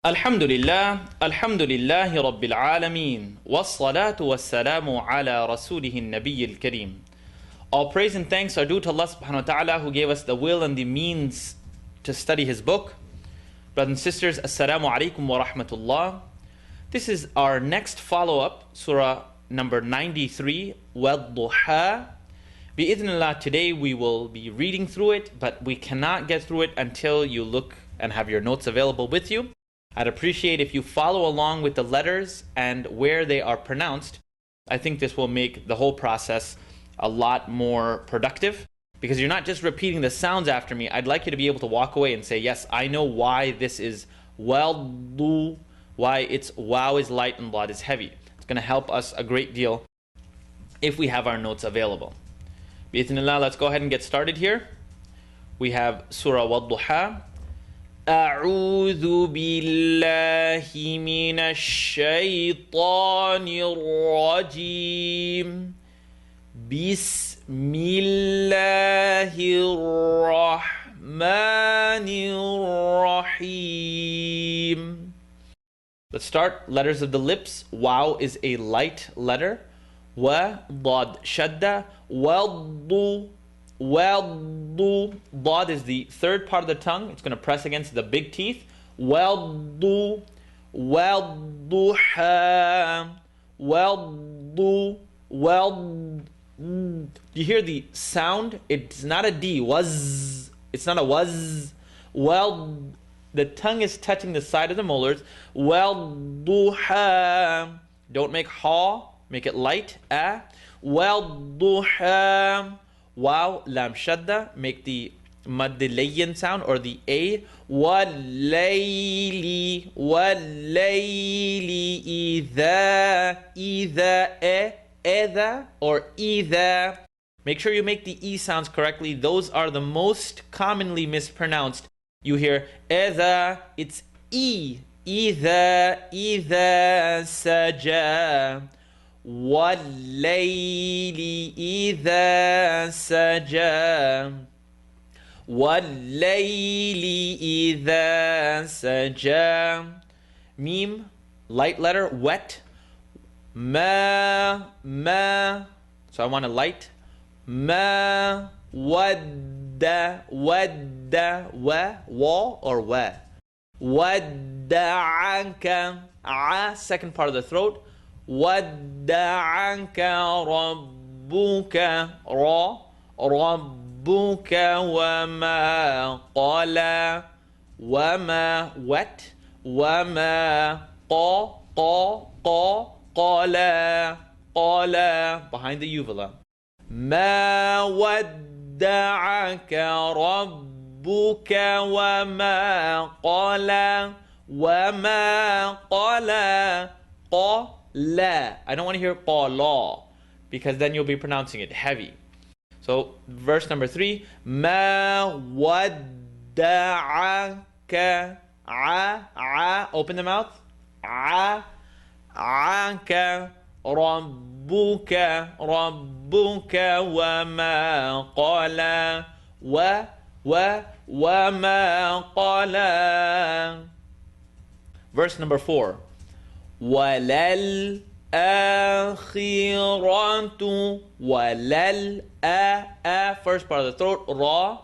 Alhamdulillah, Alhamdulillahi Rabbil Alameen, wassalatu wassalamu ala rasulihi nabiyyil kareem. All praise and thanks are due to Allah subhanahu wa ta'ala, who gave us the will and the means to study His book. Brothers and sisters, Assalamu alaikum wa rahmatullah. This is our next follow-up, Surah number 93, ad-Duha. Bi-idhnillah, today we will be reading through it, but we cannot get through it until you look and have your notes available with you. I'd appreciate if you follow along with the letters and where they are pronounced. I think this will make the whole process a lot more productive, because you're not just repeating the sounds after me. I'd like you to be able to walk away and say, yes, I know why this is well-du, why it's wow is light and dad is heavy. It's going to help us a great deal if we have our notes available. Bi-idhnillah, let's go ahead and get started here. We have Surah ad-Duha. أعوذ بالله من الشيطان الرجيم بسم الله الرحمن الرحيم. Let's start. Letters of the lips. Wow is a light letter. Wa, dad, shadda, wad-du. Well-du. Dad is the third part of the tongue. It's going to press against the big teeth. Well-du. Well-duha. Well-du. Well. You hear the sound? It's not a D. Was. It's not a was. Well. The tongue is touching the side of the molars. Well-duha. Don't make ha. Make it light. Well-duha. Wow, lam shadda, make the mad-layyin sound, or the A. Wal-layli, wal-layli, idha, or idha. Make sure you make the E sounds correctly. Those are the most commonly mispronounced. You hear idha, it's E. Idha, saja. وَاللَّيْلِ إِذَا سَجَى وَاللَّيْلِ إِذَا سَجَى. Meme, light letter, wet. Ma. So I want a light. Ma wadda, wa, or wa. Wadda'anka, second part of the throat. وَدَّعَكَ رَبُّكَ رَبُّكَ وَمَا قَلَى وَمَا wet وَمَا قَلَى behind the uvula. مَا وَدَّعَكَ رَبُّكَ وَمَا قَلَى وَمَا قَلَى La. I don't want to hear qala, because then you'll be pronouncing it heavy. So verse number 3. Ma wadda'aka open the mouth. Aka rabbuka wa ma qala wa ma qala. Verse number 4. وَلَلْآخِرَةُ first part of the throat, ra.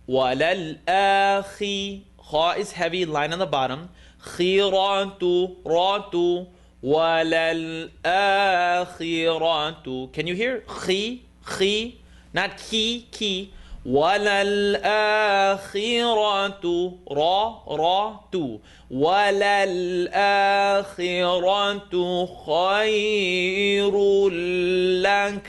وَلَلْآخِ, kha is heavy, line on the bottom. خِيرَةُ, ratu. وَلَلْآخِرَةُ. Can you hear? Khi, not ki. وَلَلْآخِرَةُ, ra-tu. وَلَلْآخِرَةُ خَيْرٌ لَكَ.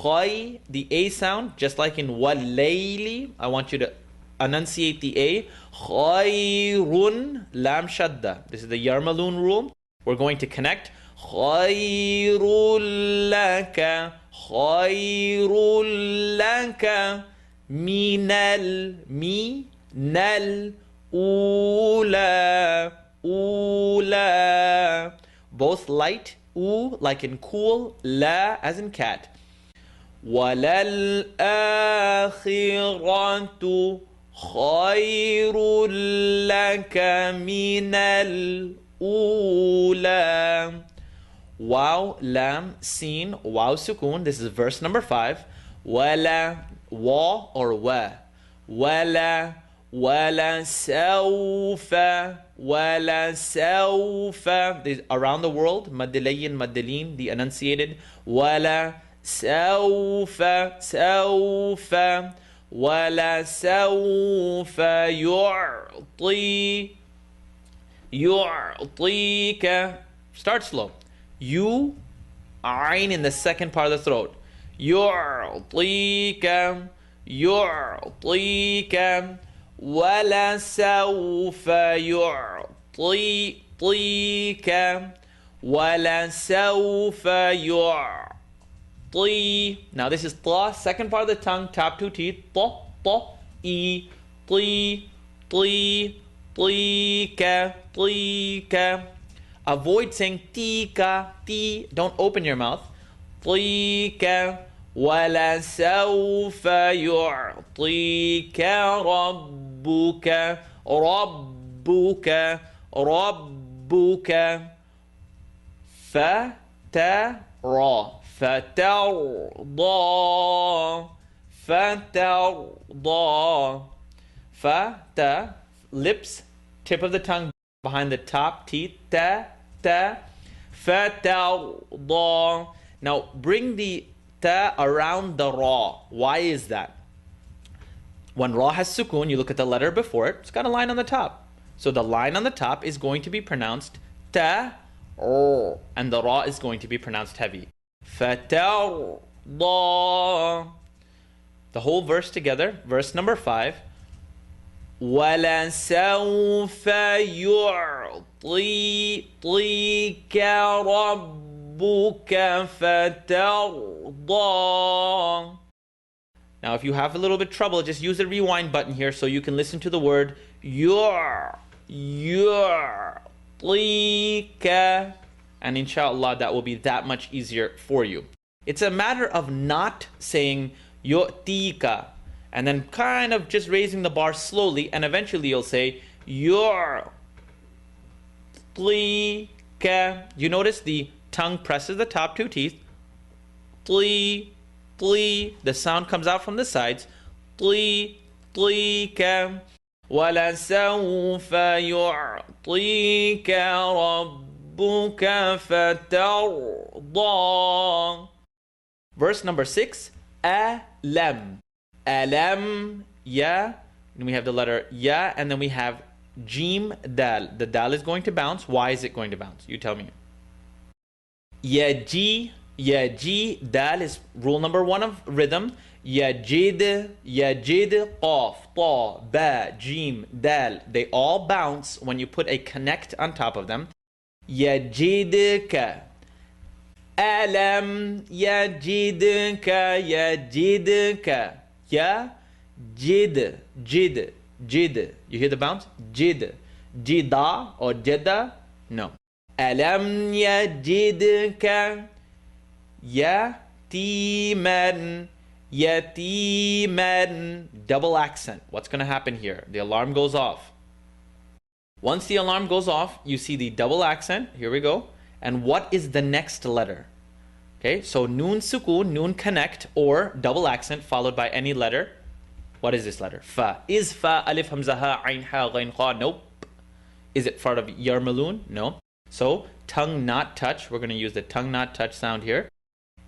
Khay, the A sound, just like in وَاللَّيْلِ. I want you to enunciate the A. خَيْرٌ, lam shadda. This is the Yarmaloon rule. We're going to connect. خَيْرٌ لَكَ. خَيْرٌ لَكَ. Minal ula. Both light, like in cool, la as in cat. وَلَلْآخِرَةُ خير لك من الأولى. Wow, lam, sin, wow, sukun. This is verse number 5. Wala, wa or wa. Wala, wala sawfa, wala sawfa. Around the world, maddilayin, maddilin, the enunciated. Wala sawfa, sawfa. وَلَا سَوْفَ يُعْطِيكَ. Start slow. You, ayn in the second part of the throat. يُعْطِيكَ يُعْطِيكَ وَلَا سَوْفَ يُعْطِيكَ وَلَا سَوْفَ يُعْطِيكَ. Now this is ta, second part of the tongue, tap 2 teeth, ta, ta, e, ti, ka. Avoid saying tika, ti, don't open your mouth. Tika, wala sawfa yu'tika rabbuka, rabbuka, rabbuka, fatara. فترضى فترضى فتا, lips, tip of the tongue behind the top teeth, ta, ta, فترضى. Now bring the ta around the ra. Why is that? When ra has sukun, you look at the letter before it, it's got a line on the top. So the line on the top is going to be pronounced ta, and the ra is going to be pronounced heavy. فَتَرْضَى. The whole verse together, verse number 5. وَلَسَوْفَ يُعْطِيكَ رَبُّكَ فَتَرْضَى. Now if you have a little bit of trouble, just use the rewind button here so you can listen to the word يُعْطِيكَ. And inshallah, that will be that much easier for you. It's a matter of not saying yu'tika and then kind of just raising the bar slowly, and eventually you'll say yu'tika. You notice the tongue presses the top 2 teeth. The sound comes out from the sides. وَلَسَوْفَ يُعْطِيكَ رَبُّكَ فَتَرْضَى. Verse number 6. Alam. Alam, ya. And we have the letter ya, and then we have jim, dal. The dal is going to bounce. Why is it going to bounce? You tell me. Yaji, dal is rule number 1 of rhythm. Yajid, qaf, ta, ba, jim, dal. They all bounce when you put a connect on top of them. Yajidka. Alam yajidka. Ya, jid. You hear the bounce? Jid. Jida or jida? No. Alam yajidka yatiman. Double accent. What's going to happen here? The alarm goes off. Once the alarm goes off, you see the double accent. Here we go. And what is the next letter? Okay, so noon sukun, noon connect, or double accent followed by any letter. What is this letter? Fa. Is fa alif hamza ha ayn ha ghayn kha? Nope. Is it part of yarmalun? No. So tongue not touch. We're going to use the tongue not touch sound here.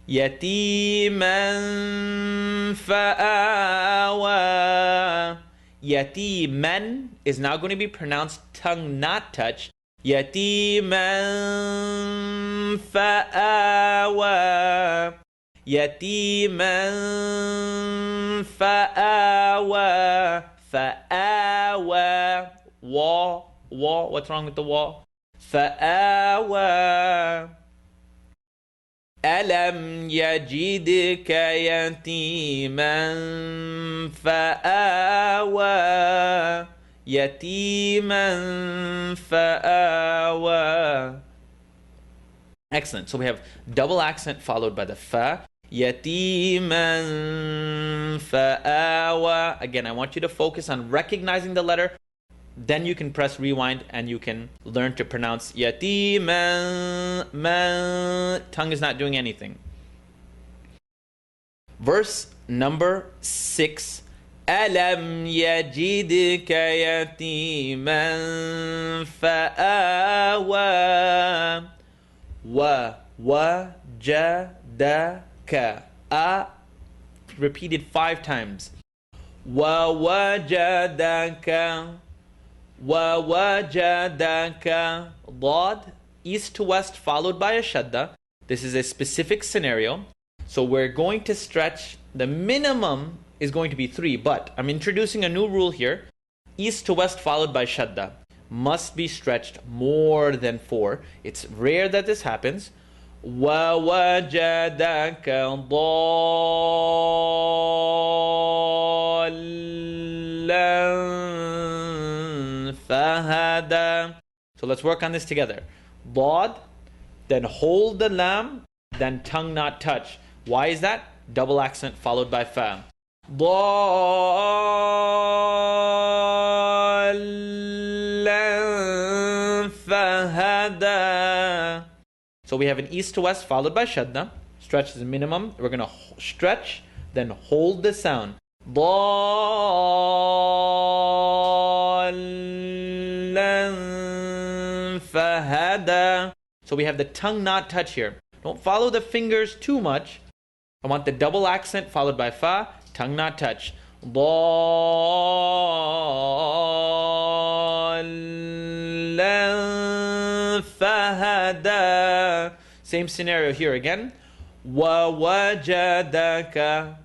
Yatiman fa'awa. Yatiman is now going to be pronounced tongue not touch. Yatiman fa'awa. Yatiman fa'awa. Fa'awa. Wa. What's wrong with the wa? Fa'awa. Alam yajidka yatiman fa'awa. Yatiman fa'awa. Excellent. So we have double accent followed by the fa. يتيما فآوى. Again, I want you to focus on recognizing the letter. Then you can press rewind and you can learn to pronounce yatiman. Tongue is not doing anything. Verse number 6. ألم يجدك يتيما فآوى ووجدك. Repeated 5 times. ووجدك. ووجدك. ضاد, east to west followed by a shadda. This is a specific scenario. So we're going to stretch. The minimum is going to be 3, but I'm introducing a new rule here. East to west followed by shadda must be stretched more than 4. It's rare that this happens. وَوَجَدَكَ ضَالًّا فَهَدَى. So let's work on this together. Dad, then hold the lam, then tongue not touch. Why is that? Double accent followed by fa. ضَالًّا فَهَدَى. So we have an east to west followed by shadda. Stretch is the minimum. We're going to stretch, then hold the sound. ضَالًّا فَهَدَى. So we have the tongue not touch here. Don't follow the fingers too much. I want the double accent followed by fa, tongue not touch. ضَالًّا فَهَدَى. Same scenario here again. وَوَجَدَكَ.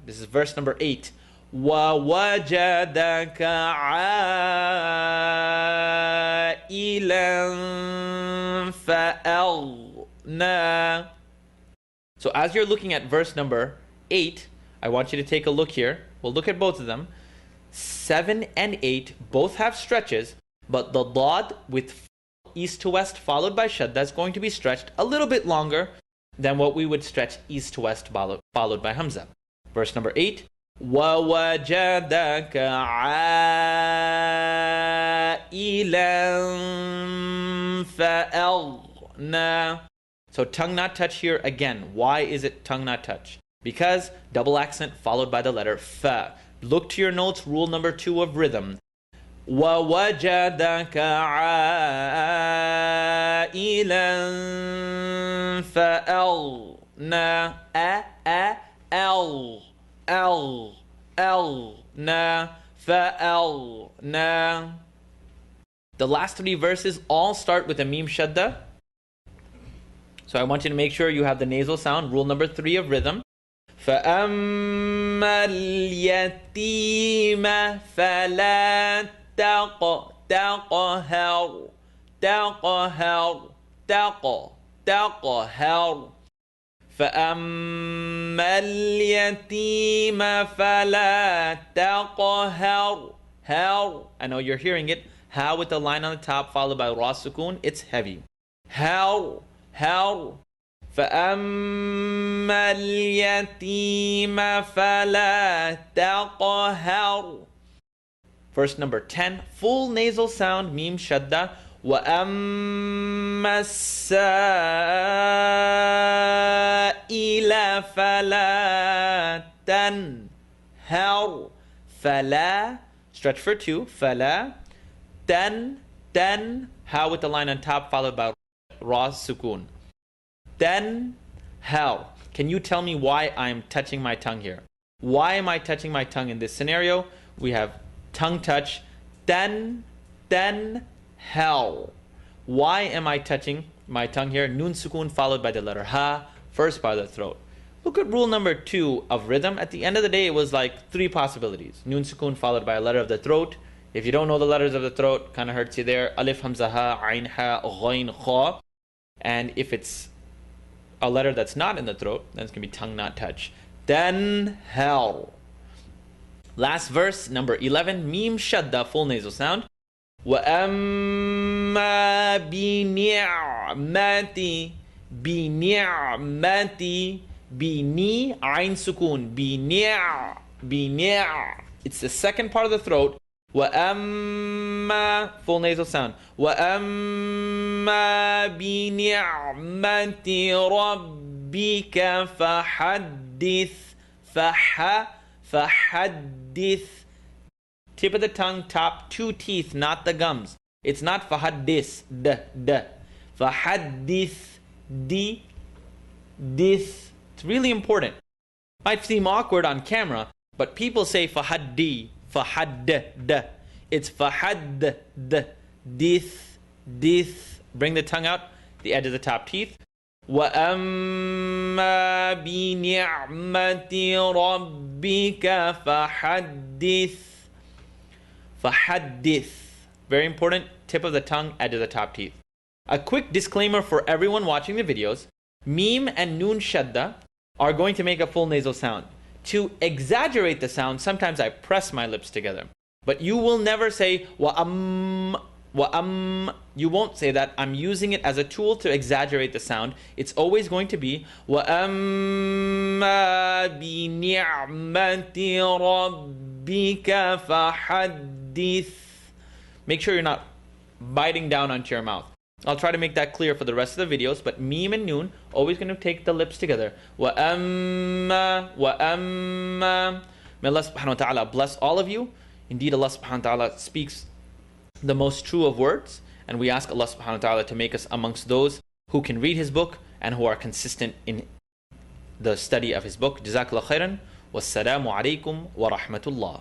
This is verse number 8. وَوَجَدَكَ عَائِلًا فَأَغْنَى. So as you're looking at verse number 8, I want you to take a look here. We'll look at both of them. 7 and 8 both have stretches, but the dad with east to west followed by shadda is going to be stretched a little bit longer than what we would stretch east to west followed by hamza. Verse number 8. وَوَجَدَكَ عَائِلًا فَأَغْنَى. So tongue not touch here again. Why is it tongue not touch? Because double accent followed by the letter fa. Look to your notes, rule number 2 of rhythm. وَوَجَدَكَ عَائِلًا فَأَغْنَى. نا فَأَغْنَى. The last 3 verses all start with a meme shadda. So I want you to make sure you have the nasal sound. Rule number 3 of rhythm. فَأَمَّا الْيَتِيمَ فَلَا تَقْهَرْ. فَأَمَّا الْيَتِيمَ فَلَا تَقْهَرْ. I know you're hearing it. Ha with the line on the top followed by ra sukoon. It's heavy. How. فَأَمَّا الْيَتِيمَ فَلَا تَقْهَرْ. Verse number 10, full nasal sound, meme shadda. وَأَمَّا السَّائِلَ فَلَا تَنْهَرْ. فَلَا, stretch for 2, فَلَا ten, how with the line on top followed by ra sukoon. Then how? Can you tell me why I'm touching my tongue here? Why am I touching my tongue in this scenario? We have tongue touch. Then how? Why am I touching my tongue here? Noon sukoon followed by the letter ha, first part of the throat. Look at rule number 2 of rhythm. At the end of the day, it was like 3 possibilities. Noon sukoon followed by a letter of the throat. If you don't know the letters of the throat, kind of hurts you there. Alif, hamza, ha, ayn, ha, ghayn, kha. And if it's a letter that's not in the throat, then it's going to be tongue not touch. Then hell. Last verse, number 11, meme shadda, full nasal sound. وَأَمَّا بِنِعْمَتِ Bini, ayn sukun. Bini'. It's the second part of the throat. وَأَمَّا, full nasal sound. وَأَمَّا بِنِعْمَةِ رَبِّكَ فَحَدِّثْ. فَحَدِّثْ. Tip of the tongue, top 2 teeth, not the gums. It's not فَحَدِّثْ, d. فَحَدِّثْ, d, this. It's really important. Might seem awkward on camera, but people say فَحَدِّ. Fahadd. It's fahadd. This. Bring the tongue out, the edge of the top teeth. وَأَمَّا بِنِعْمَةِ رَبِّكَ فَحَدِّثْ. Very important. Tip of the tongue, edge of the top teeth. A quick disclaimer for everyone watching the videos. Mim and Noon Shadda are going to make a full nasal sound. To exaggerate the sound, sometimes I press my lips together. But you will never say wa'am. You won't say that. I'm using it as a tool to exaggerate the sound. It's always going to be وَأَمَّا بِنِعْمَةِ رَبِّكَ فَحَدِّثْ. Make sure you're not biting down onto your mouth. I'll try to make that clear for the rest of the videos, but Mim and Noon, always going to take the lips together. وَأَمَّا. May Allah subhanahu wa ta'ala bless all of you. Indeed, Allah subhanahu wa ta'ala speaks the most true of words, and we ask Allah subhanahu wa ta'ala to make us amongst those who can read His book and who are consistent in the study of His book. Jazakallah khairan. Wassalamu alaikum wa rahmatullah.